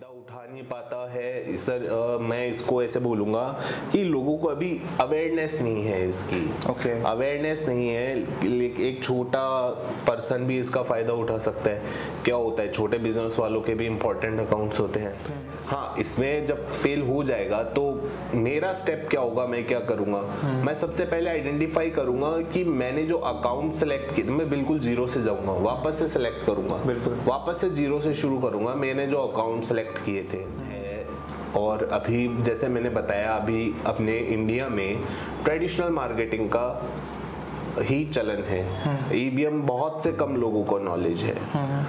फ़ायदा उठा नहीं पाता है सर। मैं इसको ऐसे बोलूँगा कि लोगों को अभी अवेयरनेस नहीं है इसकी। अवेयरनेस नहीं है। एक छोटा पर्सन भी इसका फ़ायदा उठा सकता है। क्या होता है, छोटे बिजनेस वालों के भी इंपॉर्टेंट अकाउंट्स होते हैं। हाँ, इसमें जब फेल हो जाएगा तो मेरा स्टेप क्या होगा, मैं क्या करूँगा, मैं सबसे पहले आइडेंटिफाई करूँगा कि मैंने जो अकाउंट सेलेक्ट किया, मैं बिल्कुल जीरो से जाऊँगा, वापस से सेलेक्ट करूँगा, वापस से जीरो से शुरू करूँगा। मैंने जो अकाउंट सेलेक्ट किए थे और अभी जैसे मैंने बताया, अभी अपने इंडिया में ट्रेडिशनल मार्केटिंग का ही चलन है। ईबीएम बहुत से कम लोगों को नॉलेज है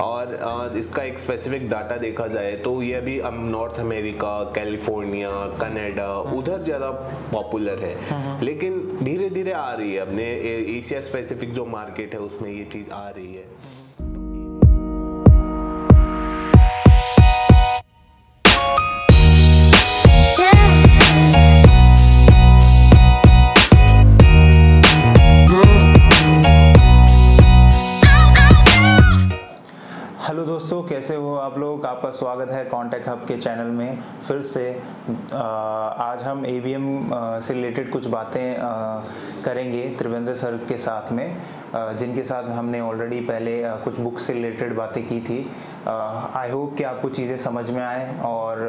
और इसका एक स्पेसिफिक डाटा देखा जाए तो ये अभी नॉर्थ अमेरिका, कैलिफोर्निया, कनाडा उधर ज़्यादा पॉपुलर है, लेकिन धीरे धीरे आ रही है। अपने एशिया स्पेसिफिक जो मार्केट है उसमें ये चीज़ आ रही है। हेलो दोस्तों, कैसे हो आप लोग। आपका स्वागत है कॉन्टेक्ट हब के चैनल में फिर से। आज हम एबीएम से रिलेटेड कुछ बातें करेंगे त्रिवेंद्र सर के साथ में, जिनके साथ हमने ऑलरेडी पहले कुछ बुक्स से रिलेटेड बातें की थी। आई होप कि आपको चीज़ें समझ में आए और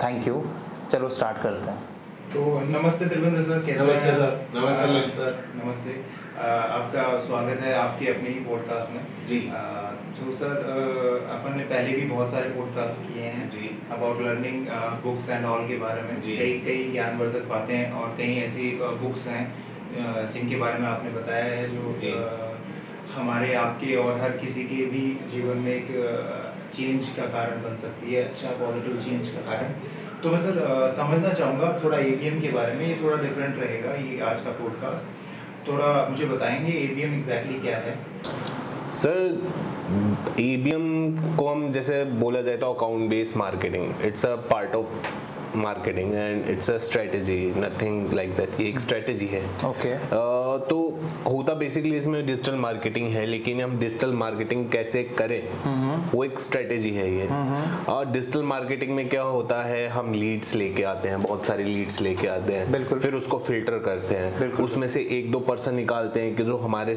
थैंक यू। चलो स्टार्ट करते हैं। तो नमस्ते त्रिवेंद्र सर, कैसे हैं? नमस्ते सर। नमस्ते सर। नमस्ते। आपका स्वागत है आपके अपने ही पॉडकास्ट में जी। तो सर, अपन ने पहले भी बहुत सारे पॉडकास्ट किए हैं जी about learning books and all के बारे में। जी। कई ज्ञानवर्धक बातें और कई ऐसी बुक्स हैं जिनके बारे में आपने बताया है जो हमारे, आपके और हर किसी के भी जीवन में एक चेंज का कारण बन सकती है, अच्छा पॉजिटिव चेंज का कारण। तो मैं सर समझना चाहूँगा थोड़ा एबीएम के बारे में। ये थोड़ा डिफरेंट रहेगा ये आज का पॉडकास्ट। थोड़ा मुझे बताएंगे एबीएम एग्जैक्टली क्या है? सर, ईबीएम को हम जैसे बोला जाए तो account based marketing, it's a part of marketing and it's a strategy, nothing like that. ये एक स्ट्रेटेजी है। तो होता बेसिकली इसमें डिजिटल मार्केटिंग है, लेकिन हम डिजिटल मार्केटिंग कैसे करें वो एक स्ट्रेटेजी है ये। और डिजिटल मार्केटिंग में क्या होता है, हम लीड्स लेके आते हैं, बहुत सारी लीड्स लेके आते हैं, फिर उसको फिल्टर करते हैं, उसमें से 1-2 पर्सन निकालते हैं कि जो हमारे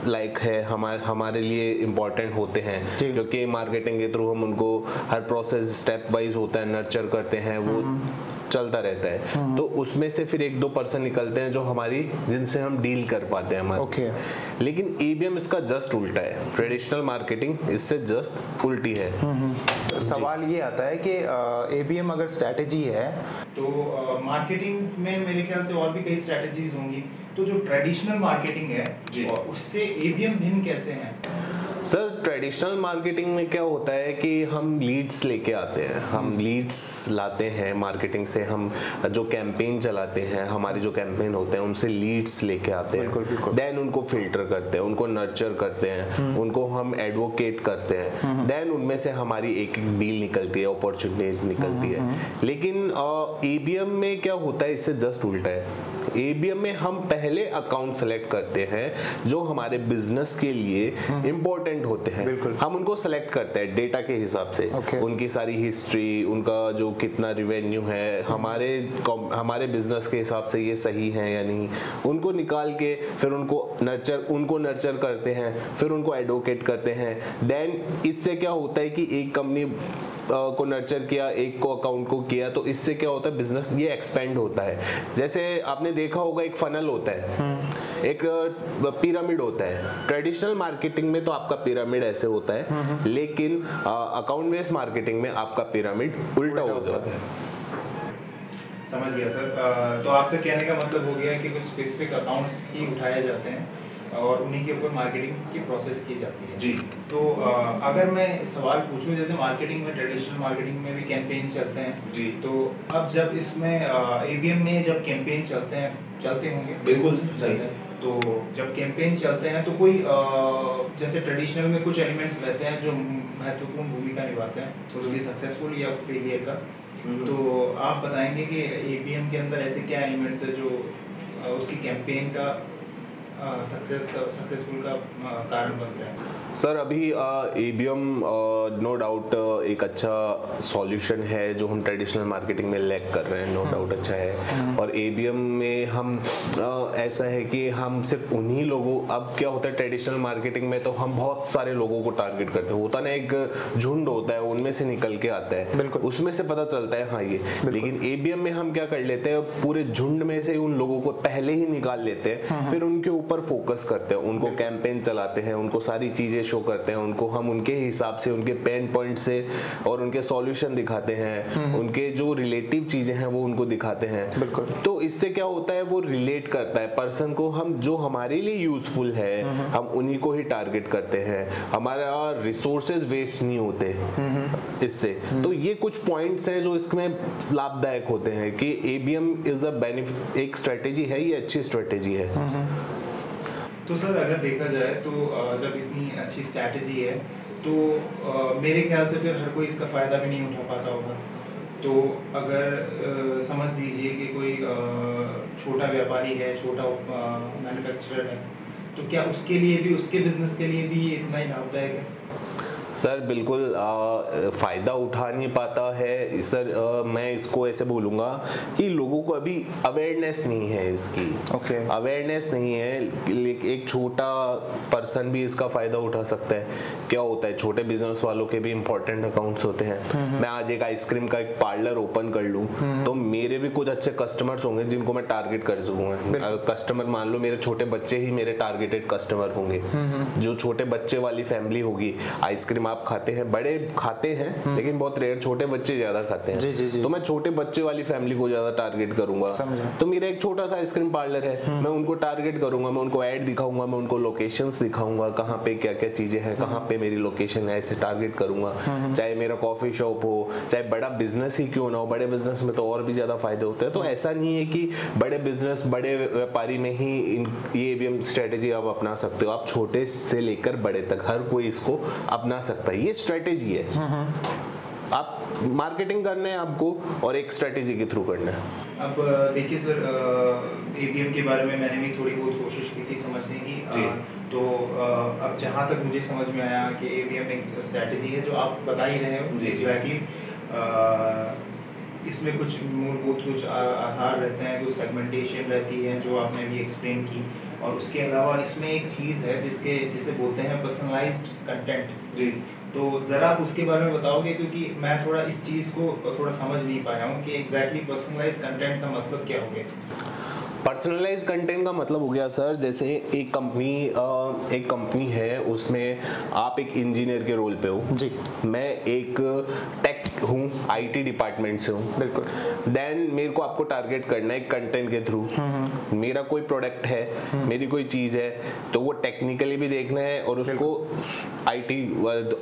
लाइक है, हमारे लिए इम्पोर्टेंट होते हैं, क्योंकि मार्केटिंग के थ्रू हम उनको हर प्रोसेस स्टेप वाइज होता है, नर्चर करते हैं, वो चलता रहता है। तो उसमें से फिर 1-2 पर्सन निकलते हैं जो जिनसे हम डील कर पाते हैं हमारे। लेकिन ईबीएम इसका जस्ट उल्टा है। ट्रेडिशनल मार्केटिंग इससे जस्ट उल्टी है। सवाल ये आता है कि एबीएम अगर स्ट्रेटेजी है तो मार्केटिंग में मेरे ख्याल से और भी कई स्ट्रेटेजीज होंगी। तो जो ट्रेडिशनल मार्केटिंग है और उससे एबीएम भिन्न कैसे है? सर, ट्रेडिशनल मार्केटिंग में क्या होता है कि हम लीड्स लेके आते हैं, हम लीड्स लाते हैं मार्केटिंग से। हम जो कैंपेन चलाते हैं, हमारे जो कैंपेन होते हैं उनसे लीड्स लेके आते हैं, देन उनको फिल्टर करते हैं, उनको नर्चर करते हैं, उनको हम एडवोकेट करते हैं, देन उनमें से हमारी एक डील निकलती है, अपॉर्चुनिटीज निकलती है। लेकिन ईबीएम में क्या होता है, इससे जस्ट उल्टा है। एबीएम में हम पहले अकाउंट सेलेक्ट करते हैं जो हमारे बिजनेस के लिए इंपॉर्टेंट होते हैं। हम उनको सेलेक्ट करते हैं डेटा के हिसाब से, उनकी सारी हिस्ट्री, उनका जो कितना रिवेन्यू है, हमारे बिजनेस के हिसाब से ये सही है या नहीं, उनको निकाल के फिर उनको नर्चर करते हैं, फिर उनको एडवोकेट करते हैं। देन इससे क्या होता है कि एक कंपनी को नर्चर किया, एक को अकाउंट को किया, तो इससे क्या होता है, बिजनेस ये एक्सपेंड होता है। जैसे आपने देखा होगा एक फनल होता है, एक पिरामिड होता है। ट्रेडिशनल मार्केटिंग में तो आपका पिरामिड ऐसे होता है, लेकिन अकाउंट बेस्ड मार्केटिंग में आपका पिरामिड उल्टा हो जाता है। समझ गया सर। तो आपका कहने का मतलब हो गया कि कुछ स्पेसिफिक अकाउंट्स ही उठाए जाते हैं और उन्हीं के ऊपर मार्केटिंग की प्रोसेस की जाती है। जी। तो अगर मैं सवाल पूछूं, जैसे मार्केटिंग में, ट्रेडिशनल मार्केटिंग में भी कैंपेन चलते हैं जी, तो अब जब इसमें एबीएम में जब कैंपेन चलते होंगे? बिल्कुल चलते हैं। तो जब कैंपेन चलते हैं तो कोई जैसे ट्रेडिशनल में कुछ एलिमेंट्स रहते हैं जो महत्वपूर्ण भूमिका निभाते हैं उसकी सक्सेसफुल या फेलियर का। तो आप बताएंगे कि एबीएम के अंदर ऐसे क्या एलिमेंट्स है जो उसकी कैंपेन का सक्सेसफुल का कारण बनता है? सर अभी ABM नो डाउट एक अच्छा सॉल्यूशन है जो हम ट्रेडिशनल मार्केटिंग में लैक कर रहे हैं, नो डाउट अच्छा है। और ABM में हम ऐसा है कि हम सिर्फ उन्हीं लोगों, अब क्या होता है ट्रेडिशनल मार्केटिंग में तो हम बहुत सारे लोगों को टारगेट करते हैं, होता ना एक झुंड होता है उनमें से निकल के आता है, उसमें से पता चलता है हाँ ये। लेकिन ABM में हम क्या कर लेते हैं, पूरे झुंड में से उन लोगों को पहले ही निकाल लेते हैं, फिर उनके ऊपर फोकस करते हैं, उनको कैंपेन चलाते हैं, उनको सारी चीजें शो करते हैं, उनको हम उनके हिसाब से उनके पेन पॉइंट से और उनके सॉल्यूशन दिखाते हैं, उनके जो रिलेटिव चीजें हैं वो उनको दिखाते हैं। बिल्कुल। तो इससे क्या होता है वो रिलेट करता है पर्सन को, हम जो हमारे लिए यूजफुल है हम उन्हीं को ही टारगेट करते हैं, हमारा रिसोर्सेज वेस्ट नहीं होते इससे। तो ये कुछ पॉइंट्स हैं जो इसमें लाभदायक होते हैं कि ABM इज अ बेनिफिट, एक स्ट्रेटेजी है, ये अच्छी स्ट्रेटेजी है। तो सर अगर देखा जाए तो जब इतनी अच्छी स्ट्रैटेजी है तो मेरे ख्याल से फिर हर कोई इसका फ़ायदा भी नहीं उठा पाता होगा। तो अगर समझ लीजिए कि कोई छोटा व्यापारी है, छोटा मैन्युफैक्चरर है, तो क्या उसके लिए भी, उसके बिजनेस के लिए भी ये इतना ही लाभदायक है? सर बिल्कुल फ़ायदा उठा नहीं पाता है सर। मैं इसको ऐसे बोलूँगा कि लोगों को अभी अवेयरनेस नहीं है इसकी। अवेयरनेस नहीं है, एक छोटा पर्सन भी इसका फ़ायदा उठा सकता है। क्या होता है छोटे बिजनेस वालों के भी इंपॉर्टेंट अकाउंट्स होते हैं। मैं आज एक आइसक्रीम का एक पार्लर ओपन कर लूँ तो मेरे भी कुछ अच्छे कस्टमर्स होंगे जिनको मैं टारगेट कर सकूँगा। कस्टमर मान लो मेरे छोटे बच्चे ही मेरे टारगेटेड कस्टमर होंगे। जो छोटे बच्चे वाली फैमिली होगी, आइसक्रीम आप खाते हैं, बड़े खाते हैं लेकिन बहुत रेयर, छोटे बच्चे ज्यादा खाते हैं। जी। तो मैं छोटे बच्चे वाली फैमिली को ज्यादा टारगेट करूंगा। तो मेरा एक छोटा सा आइसक्रीम पार्लर है, मैं उनको टारगेट करूंगा, मैं उनको ऐड दिखाऊंगा, मैं उनको लोकेशंस दिखाऊंगा, कहाँ पे क्या क्या चीजें हैं, कहाँ पे मेरी लोकेशन है, ऐसे टारगेट करूंगा। चाहे मेरा कॉफी शॉप हो, चाहे बड़ा बिजनेस ही क्यों ना हो, बड़े बिजनेस में तो और भी ज्यादा फायदे होते हैं। तो ऐसा नहीं है कि बड़े बिजनेस, बड़े व्यापारी में ही ये ABM स्ट्रेटेजी आप अपना सकते हो। आप छोटे से लेकर बड़े तक हर कोई इसको अपना सकता है, ये स्ट्रेटेजी है। आप मार्केटिंग करना है आपको और एक स्ट्रेटेजी के थ्रू करना है। अब देखिए सर, ABM के बारे में मैंने भी थोड़ी बहुत कोशिश की थी समझने की। तो अब जहाँ तक मुझे समझ में आया कि ABM एक स्ट्रेटेजी है जो आप बता ही रहे हो एग्जैक्टली। इसमें कुछ मूलभूत कुछ आधार रहते हैं, कुछ सेगमेंटेशन रहती है जो आपने भी एक्सप्लेन की, और उसके अलावा इसमें एक चीज़ है जिसे बोलते हैं पर्सनलाइज्ड कंटेंट। जी, तो ज़रा आप उसके बारे में बताओगे, क्योंकि मैं थोड़ा इस चीज़ को थोड़ा समझ नहीं पाया हूँ कि एग्जैक्टली पर्सनलाइज्ड कंटेंट का मतलब क्या हो गया। पर्सनलाइज कंटेंट का मतलब हो गया सर, जैसे एक कंपनी है, उसमें आप एक इंजीनियर के रोल पे हो जी, मैं एक टेक हूँ, IT डिपार्टमेंट से हूँ। बिल्कुल। देन मेरे को आपको टारगेट करना है कंटेंट के थ्रू। मेरा कोई प्रोडक्ट है, मेरी कोई चीज़ है, तो वो टेक्निकली भी देखना है और उसको IT।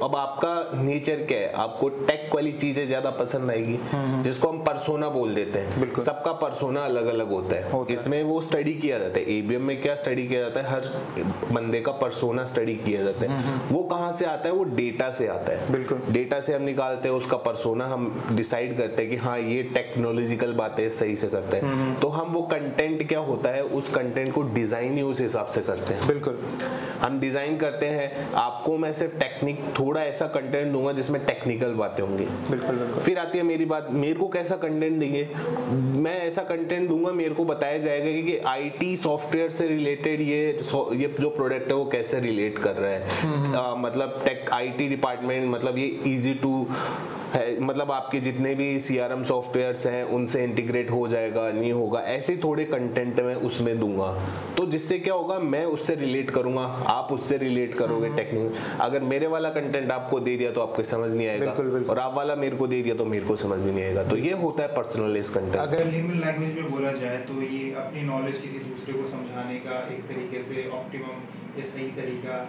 अब आपका नेचर क्या है, आपको टेक वाली चीज़ें ज़्यादा पसंद आएगी, जिसको हम पर्सोना बोल देते हैं। सबका पर्सोना अलग अलग होता है, इसमें वो स्टडी किया जाता है। ABM में क्या स्टडी किया जाता है, हर बंदे का पर्सोना स्टडी किया जाता है। वो कहाँ से आता है, वो डेटा से आता है। बिल्कुल, डेटा से हम निकालते हैं उसका पर्सोना, हम डिसाइड करते हैं कि हाँ ये टेक्नोलॉजिकल बातें सही से करते हैं। तो हम वो कंटेंट क्या होता है, उस कंटेंट को डिजाइन ही उस हिसाब से करते हैं। बिल्कुल, हम डिजाइन करते हैं। आपको मैं सिर्फ टेक्निक, थोड़ा ऐसा कंटेंट दूंगा जिसमें टेक्निकल बातें होंगी। बिल्कुल। फिर आती है मेरी बात, मेरे को कैसा कंटेंट देंगे, मैं ऐसा कंटेंट दूंगा, मेरे को बताया जाएगा कि IT सॉफ्टवेयर से रिलेटेड ये जो प्रोडक्ट है वो कैसे रिलेट कर रहा है। मतलब टेक IT डिपार्टमेंट, मतलब ये इजी टू है, मतलब आपके जितने भी CRM सॉफ्टवेयर्स हैं उनसे इंटीग्रेट हो जाएगा, नहीं होगा, ऐसे थोड़े कंटेंट मैं उसमें दूंगा। तो जिससे क्या होगा, मैं उससे रिलेट करूंगा, आप उससे रिलेट करोगे टेक्निक। अगर मेरे वाला कंटेंट आपको दे दिया तो आपको समझ नहीं आएगा, और आप वाला मेरे को दे दिया तो मेरे को समझ भी नहीं आएगा। तो ये होता है पर्सनलाइज्ड कंटेंट। अगर लेमन लैंग्वेज में बोला जाए तो ये अपनी नॉलेज किसी दूसरे को समझाने का एक तरीके से ऑप्टिमम या सही तरीका।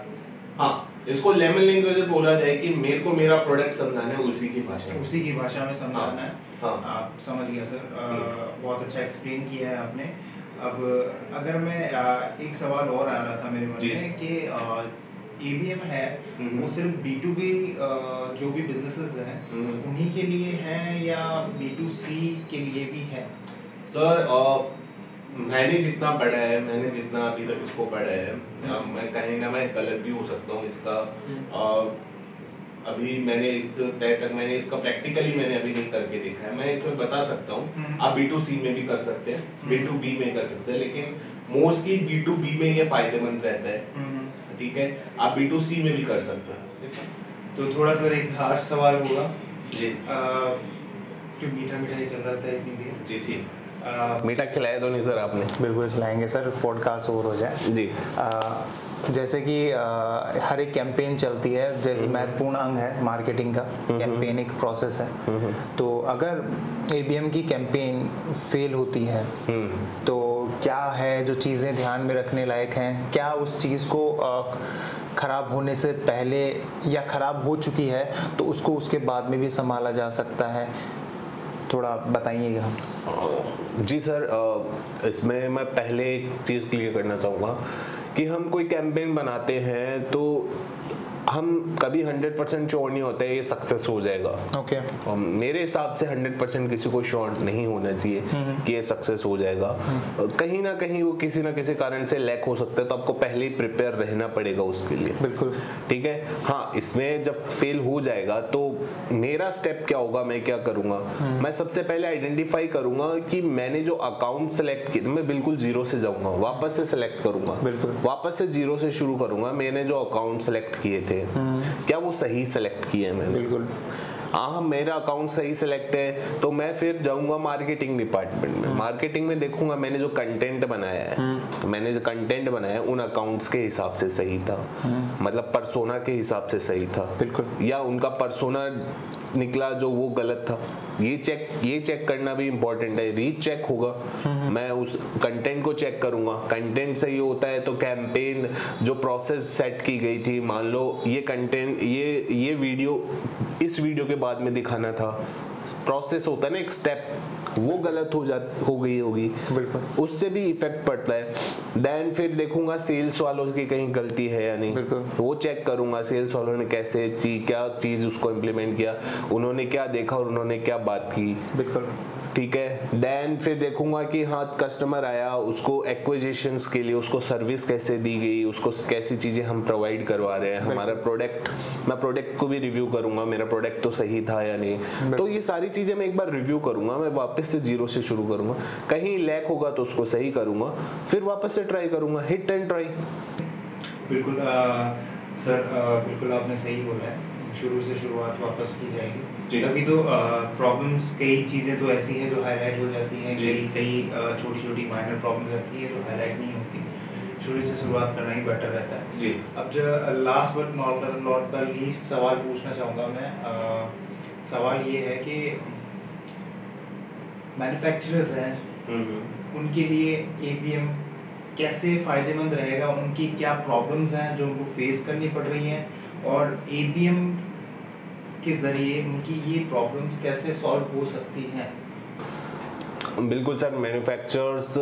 हाँ, इसको लेमन लैंग्वेज में बोला जाए कि मेरे को मेरा प्रोडक्ट समझाना है उसी की भाषा में समझाना है। हाँ। आप समझ गया सर, बहुत अच्छा एक्सप्लेन किया है आपने। अब अगर मैं एक सवाल और आ रहा था मेरे मन में कि ABM है वो सिर्फ B2B जो भी बिजनेसेस हैं उन्हीं के लिए है या B2C के लिए भी है? सर मैंने जितना पढ़ा है, मैंने जितना अभी तक इसको पढ़ा है, मैं कहीं ना मैं गलत भी हो सकता हूँ इसका। अभी मैंने इस तय तक मैंने इसका प्रैक्टिकली मैंने अभी नहीं करके देखा है। मैं इसमें बता सकता हूँ, आप B2C में भी कर सकते हैं, B2B में कर सकते हैं, लेकिन मोस्टली B2B में ये फायदेमंद रहता है। ठीक है, आप B2C में भी कर सकते हैं। तो थोड़ा सा एक खास सवाल होगा जी, जो मीठा मीठा ही चल रहा था इतनी देर। जी जी, मीठा खिलाया तो नहीं सर आपने? बिल्कुल खिलाएंगे सर, पॉडकास्ट ओवर हो जाए जी। जैसे कि हर एक कैंपेन चलती है, जैसे महत्वपूर्ण अंग है मार्केटिंग का, कैंपेन एक प्रोसेस है। तो अगर ABM की कैंपेन फेल होती है तो क्या है जो चीज़ें ध्यान में रखने लायक हैं? क्या उस चीज़ को खराब होने से पहले या खराब हो चुकी है तो उसको उसके बाद में भी संभाला जा सकता है? थोड़ा बताइएगा। जी सर, इसमें मैं पहले एक चीज़ क्लियर करना चाहूँगा कि हम कोई कैंपेन बनाते हैं तो हम कभी 100% श्योर नहीं होते ये सक्सेस हो जाएगा। ओके। मेरे हिसाब से 100% किसी को श्योर नहीं होना चाहिए कि ये सक्सेस हो जाएगा। कहीं ना कहीं वो किसी ना किसी कारण से लैक हो सकता है, तो आपको पहले ही प्रिपेयर रहना पड़ेगा उसके लिए। बिल्कुल ठीक है। हाँ, इसमें जब फेल हो जाएगा तो मेरा स्टेप क्या होगा, मैं क्या करूँगा? मैं सबसे पहले आइडेंटिफाई करूँगा कि मैंने जो अकाउंट सेलेक्ट किया, मैं बिल्कुल जीरो से जाऊँगा, वापस से सेलेक्ट करूँगा, वापस से जीरो से शुरू करूँगा। मैंने जो अकाउंट सेलेक्ट किए थे क्या वो सही सेलेक्ट किए हैं मैंने? बिल्कुल। हाँ, मेरा अकाउंट सही सेलेक्ट है तो मैं फिर जाऊंगा मार्केटिंग डिपार्टमेंट में। मार्केटिंग में देखूंगा मैंने जो कंटेंट बनाया है, मैंने जो कंटेंट बनाया है उन अकाउंट्स के हिसाब से सही था, मतलब पर्सोना के हिसाब से सही था। बिल्कुल। या उनका पर्सोना निकला जो वो गलत था, ये चेक करना भी इम्पोर्टेंट है। रीच चेक होगा, मैं उस कंटेंट को चेक करूंगा। कंटेंट सही होता है तो कैंपेन जो प्रोसेस सेट की गई थी, मान लो ये कंटेंट ये वीडियो इस वीडियो के बाद में दिखाना था, प्रोसेस होता है ना एक स्टेप, वो गलत हो गई होगी, बिल्कुल, उससे भी इफेक्ट पड़ता है। देन फिर देखूंगा सेल्स वालों की कहीं गलती है या नहीं, वो चेक करूंगा सेल्स वालों ने क्या चीज उसको इम्प्लीमेंट किया, उन्होंने क्या देखा और उन्होंने क्या बात की। बिल्कुल ठीक है। देन फिर देखूंगा कि हाँ कस्टमर आया, उसको एक्विजिशंस के लिए उसको सर्विस कैसे दी गई, उसको कैसी चीजें हम प्रोवाइड करवा रहे हैं, हमारा प्रोडक्ट, मैं प्रोडक्ट को भी रिव्यू करूंगा, मेरा प्रोडक्ट तो सही था या नहीं। तो ये सारी चीजें मैं एक बार रिव्यू करूंगा, मैं वापस से जीरो से शुरू करूंगा, कहीं लैक होगा तो उसको सही करूंगा, फिर वापस से ट्राई करूंगा, हिट एंड ट्राई। बिल्कुल सर, बिल्कुल आपने सही बोला है, शुरू से शुरुआत वापस की जाएगी। अभी तो प्रॉब्लम्स, कई चीज़ें तो ऐसी हैं जो हाईलाइट हो जाती हैं, कई छोटी छोटी माइनर प्रॉब्लम्स रहती है जो हाईलाइट नहीं होती। शुरू से शुरुआत करना ही बेटर रहता है जी। अब जो last but not the least सवाल पूछना चाहूँगा मैं, सवाल ये है कि मैन्युफैक्चरर्स हैं, उनके लिए ABM कैसे फ़ायदेमंद रहेगा, उनकी क्या प्रॉब्लम्स हैं जो उनको फेस करनी पड़ रही हैं, और ABM के जरिए उनकी ये प्रॉब्लम्स कैसे सॉल्व हो सकती हैं। बिल्कुल सर, मैन्युफैक्चरर्स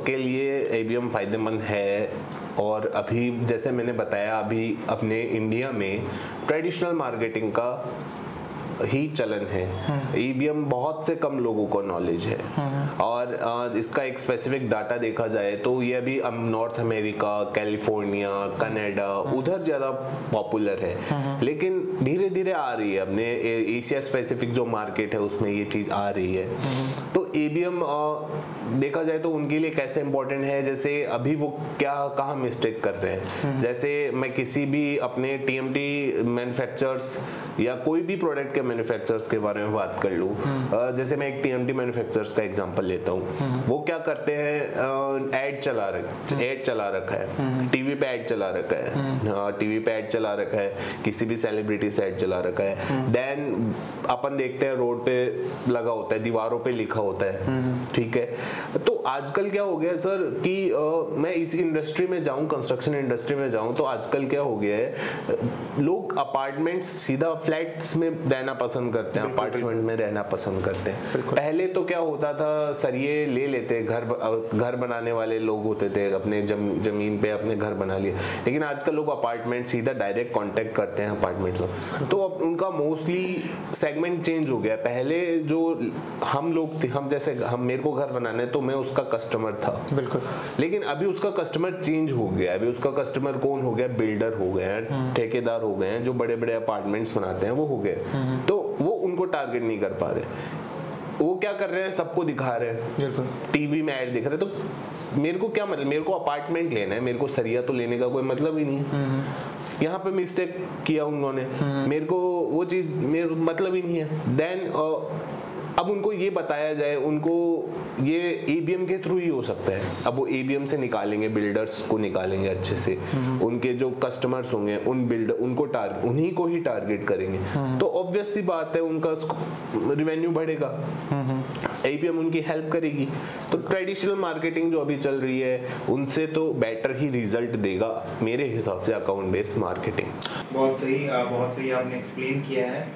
के लिए ABM फ़ायदेमंद है। और अभी जैसे मैंने बताया, अभी अपने इंडिया में ट्रेडिशनल मार्केटिंग का ही चलन है, ABM बहुत से कम लोगों को नॉलेज है। और इसका एक स्पेसिफिक डाटा देखा जाए तो ये अभी नॉर्थ अमेरिका, कैलिफोर्निया, कनाडा, उधर ज़्यादा पॉपुलर है, लेकिन धीरे धीरे आ रही है, अपने एशिया स्पेसिफिक जो मार्केट है उसमें ये चीज़ आ रही है। तो ABM देखा जाए तो उनके लिए कैसे इंपॉर्टेंट है, जैसे अभी वो कहाँ मिस्टेक कर रहे हैं। जैसे मैं किसी भी अपने TMT मैन्युफैक्चरर्स या कोई भी प्रोडक्ट के मैन्युफैक्चरर्स के बारे में बात कर लूँ, जैसे मैं एक TMT मैन्युफैक्चरर्स का एग्जांपल लेता हूँ। वो क्या करते हैं, ऐड चला रखा है, टीवी पे ऐड चला रखा है, टीवी पे ऐड चला रखा है, किसी भी सेलिब्रिटी से ऐड चला रखा है। देन अपन देखते हैं रोड पे लगा होता है, दीवारों पे लिखा होता है, ठीक है। तो आजकल क्या हो गया सर कि मैं इस इंडस्ट्री में जाऊं, कंस्ट्रक्शन इंडस्ट्री में जाऊं, तो आजकल क्या हो गया है, लोग अपार्टमेंट्स सीधा फ्लैट्स में रहना पसंद करते हैं, अपार्टमेंट में रहना पसंद करते हैं। पहले तो क्या होता था, सरिये ले लेते, घर बनाने वाले लोग होते थे, अपने जमीन पे अपने घर बना लिए, लेकिन आजकल लोग अपार्टमेंट सीधा डायरेक्ट कांटेक्ट करते हैं अपार्टमेंट लोग। तो अब उनका मोस्टली सेगमेंट चेंज हो गया। पहले जो हम लोग थे, हम मेरे को घर बनाना है तो मैं उसका कस्टमर था। बिल्कुल। लेकिन अभी उसका कस्टमर चेंज हो गया, अभी उसका कस्टमर कौन हो गया? बिल्डर हो गए हैं, ठेकेदार हो गए हैं, जो बड़े बड़े अपार्टमेंट्स बनाते हैं वो हो गए। तो वो उनको टारगेट नहीं कर पा रहे। वो क्या कर रहे हैं? सबको दिखा रहे हैं, टीवी में ऐड दिख रहे हैं। तो मेरे को क्या मतलब, मेरे को अपार्टमेंट लेना है, मेरे को सरिया तो लेने का कोई मतलब ही नहीं। यहाँ पे मिस्टेक किया उन्होंने, मेरे को वो चीज मेरे मतलब ही नहीं है। देन अब उनको ये बताया जाए, उनको ये ABM के थ्रू ही हो सकता है। अब वो ABM से निकालेंगे, बिल्डर्स को निकालेंगे अच्छे से, उनके जो कस्टमर्स होंगे उनको उन्हीं को ही टारगेट करेंगे। तो ऑब्वियस सी बात है उनका रिवेन्यू बढ़ेगा, ABM उनकी हेल्प करेगी। तो ट्रेडिशनल मार्केटिंग जो अभी चल रही है उनसे तो बेटर ही रिजल्ट देगा मेरे हिसाब से अकाउंट बेस्ड मार्केटिंग। बहुत सही आपने एक्सप्लेन किया है।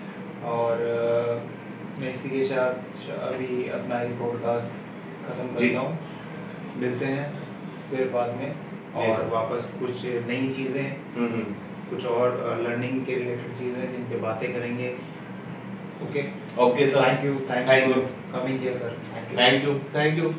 और मैं इसी के साथ अभी अपना ये पॉडकास्ट खत्म करता हूँ। मिलते हैं फिर बाद में, और वापस कुछ नई चीज़ें, कुछ और लर्निंग के रिलेटेड चीज़ें जिन पे बातें करेंगे। Okay sir, thank you coming here sir. Thank you.